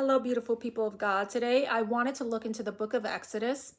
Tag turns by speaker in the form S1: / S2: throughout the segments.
S1: Hello, beautiful people of God. Today, I wanted to look into the book of Exodus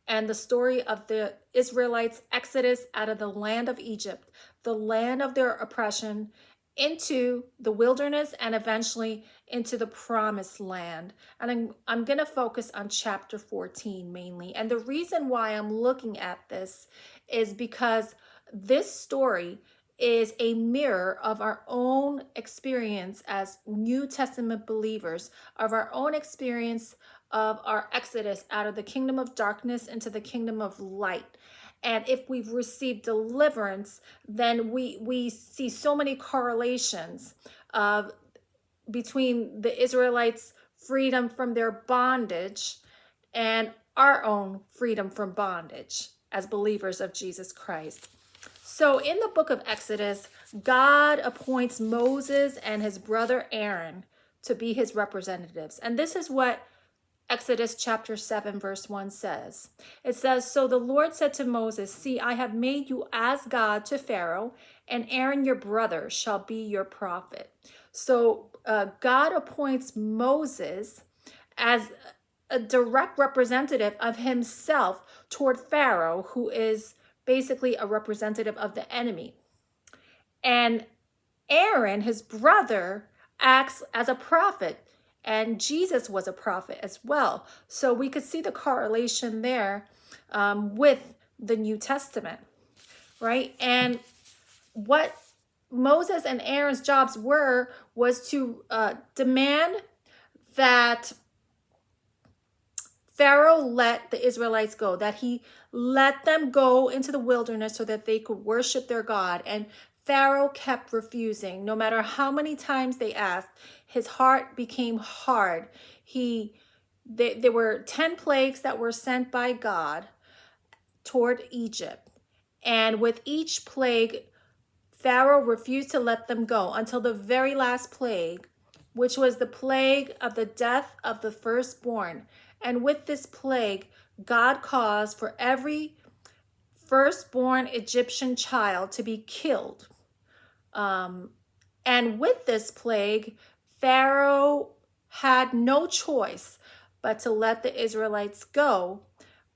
S1: and the story of the Israelites' exodus out of the land of Egypt, the land of their oppression, into the wilderness and eventually into the promised land. And I'm going to focus on chapter 14 mainly. And the reason why I'm looking at this is because this story is a mirror of our own experience as New Testament believers, of our own experience of our exodus out of the kingdom of darkness into the kingdom of light. And if we've received deliverance, then we see so many correlations of between the Israelites' freedom from their bondage and our own freedom from bondage as believers of Jesus Christ. So in the book of Exodus, God appoints Moses and his brother Aaron to be his representatives. And this is what Exodus chapter 7, verse 1 says. It says, "So the Lord said to Moses, See, I have made you as God to Pharaoh, and Aaron your brother shall be your prophet." So God appoints Moses as a direct representative of himself toward Pharaoh, who is basically a representative of the enemy. And Aaron, his brother, acts as a prophet, and Jesus was a prophet as well. So we could see the correlation there with the New Testament, right? And what Moses and Aaron's jobs was to demand that Pharaoh let the Israelites go, that he let them go into the wilderness so that they could worship their God. And Pharaoh kept refusing. No matter how many times they asked, his heart became hard. There were 10 plagues that were sent by God toward Egypt. And with each plague, Pharaoh refused to let them go until the very last plague, which was the plague of the death of the firstborn. And with this plague, God caused for every firstborn Egyptian child to be killed. And with this plague, Pharaoh had no choice but to let the Israelites go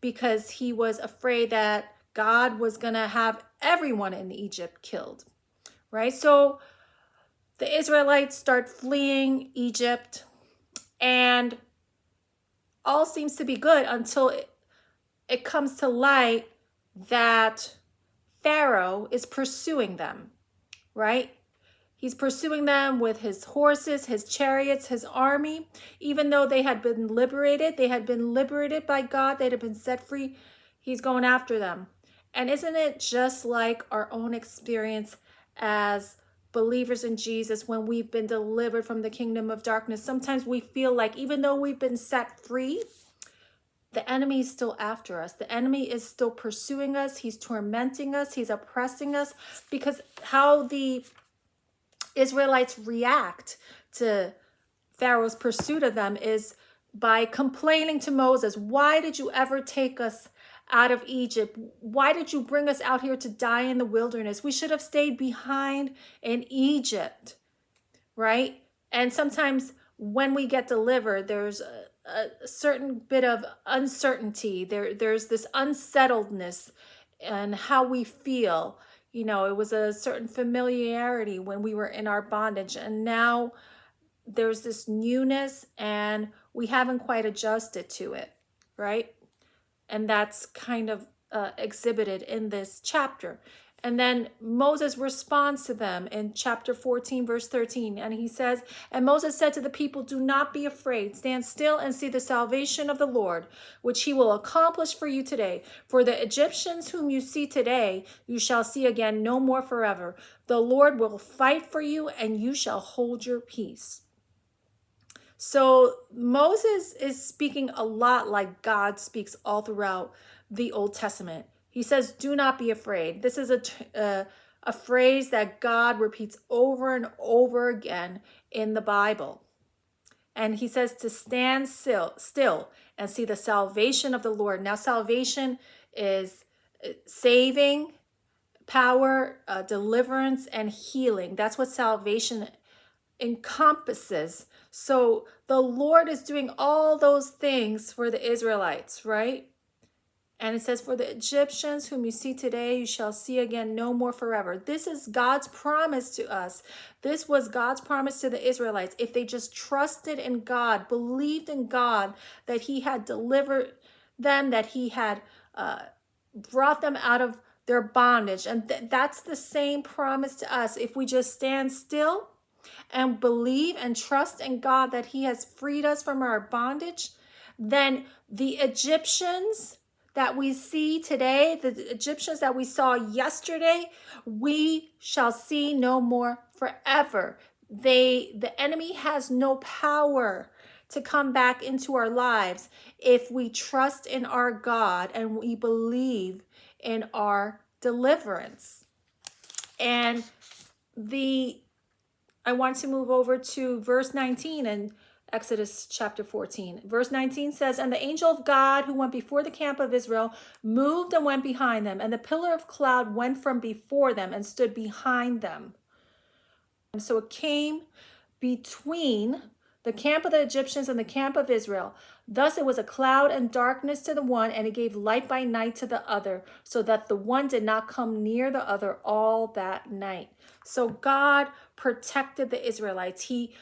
S1: because he was afraid that God was going to have everyone in Egypt killed, right? So the Israelites start fleeing Egypt, and all seems to be good until it comes to light that Pharaoh is pursuing them, right? He's pursuing them with his horses, his chariots, his army. Even though they had been liberated by God, they had been set free, he's going after them. And isn't it just like our own experience as believers in Jesus when we've been delivered from the kingdom of darkness? Sometimes we feel like even though we've been set free, the enemy is still after us. The enemy is still pursuing us. He's tormenting us. He's oppressing us, because how the Israelites react to Pharaoh's pursuit of them is by complaining to Moses, "Why did you ever take us out of Egypt? Why did you bring us out here to die in the wilderness? We should have stayed behind in Egypt," right? And sometimes when we get delivered, there's a certain bit of uncertainty. There's this unsettledness and how we feel. You know, it was a certain familiarity when we were in our bondage, and now there's this newness and we haven't quite adjusted to it, right? And that's kind of exhibited in this chapter. And then Moses responds to them in chapter 14, verse 13. And he says, "And Moses said to the people, Do not be afraid. Stand still and see the salvation of the Lord, which he will accomplish for you today. For the Egyptians whom you see today, you shall see again no more forever. The Lord will fight for you, and you shall hold your peace." So Moses is speaking a lot like God speaks all throughout the Old Testament. He says, "Do not be afraid." This is a phrase that God repeats over and over again in the Bible. And he says to stand still and see the salvation of the Lord. Now, salvation is saving power, deliverance, and healing. That's what salvation encompasses. So the Lord is doing all those things for the Israelites, right? And it says, for the Egyptians whom you see today, you shall see again no more forever. This is God's promise to us. This was God's promise to the Israelites. If they just trusted in God, believed in God, that he had delivered them, that he had brought them out of their bondage. And that's the same promise to us. If we just stand still and believe and trust in God that he has freed us from our bondage, then the Egyptians that we see today, the Egyptians that we saw yesterday, we shall see no more forever. The enemy has no power to come back into our lives if we trust in our God and we believe in our deliverance. And I want to move over to verse 19 in Exodus chapter 14. Verse 19 says, and the angel of God who went before the camp of Israel moved and went behind them, and the pillar of cloud went from before them and stood behind them. And so it came between the camp of the Egyptians and the camp of Israel. Thus it was a cloud and darkness to the one, and it gave light by night to the other, so that the one did not come near the other all that night. So God protected the Israelites. He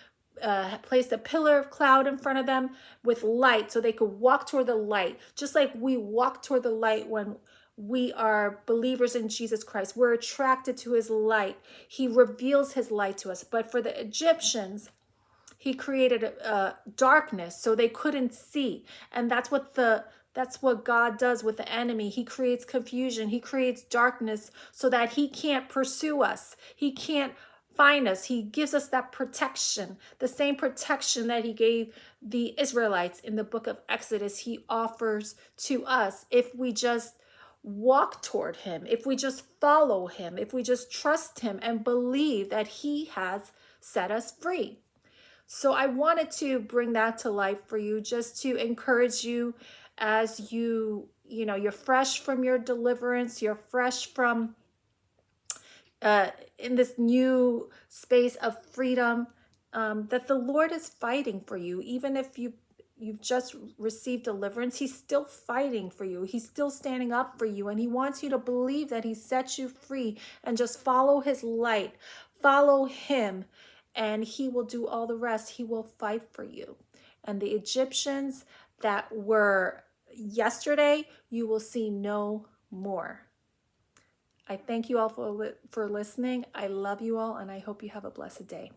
S1: placed a pillar of cloud in front of them with light so they could walk toward the light, just like we walk toward the light when we are believers in Jesus Christ. We're attracted to his light. He reveals his light to us. But for the Egyptians, he created a darkness so they couldn't see. And that's what God does with the enemy. He creates confusion. He creates darkness so that he can't pursue us. He can't find us. He gives us that protection, the same protection that he gave the Israelites in the book of Exodus. He offers to us if we just walk toward him, if we just follow him, if we just trust him and believe that he has set us free. So I wanted to bring that to life for you, just to encourage you as you're fresh from your deliverance, you're fresh from in this new space of freedom, that the Lord is fighting for you. Even if you've just received deliverance, he's still fighting for you. He's still standing up for you, and he wants you to believe that he set you free, and just follow his light, follow him, and he will do all the rest. He will fight for you. And the Egyptians that were yesterday, you will see no more. I thank you all for listening. I love you all, and I hope you have a blessed day.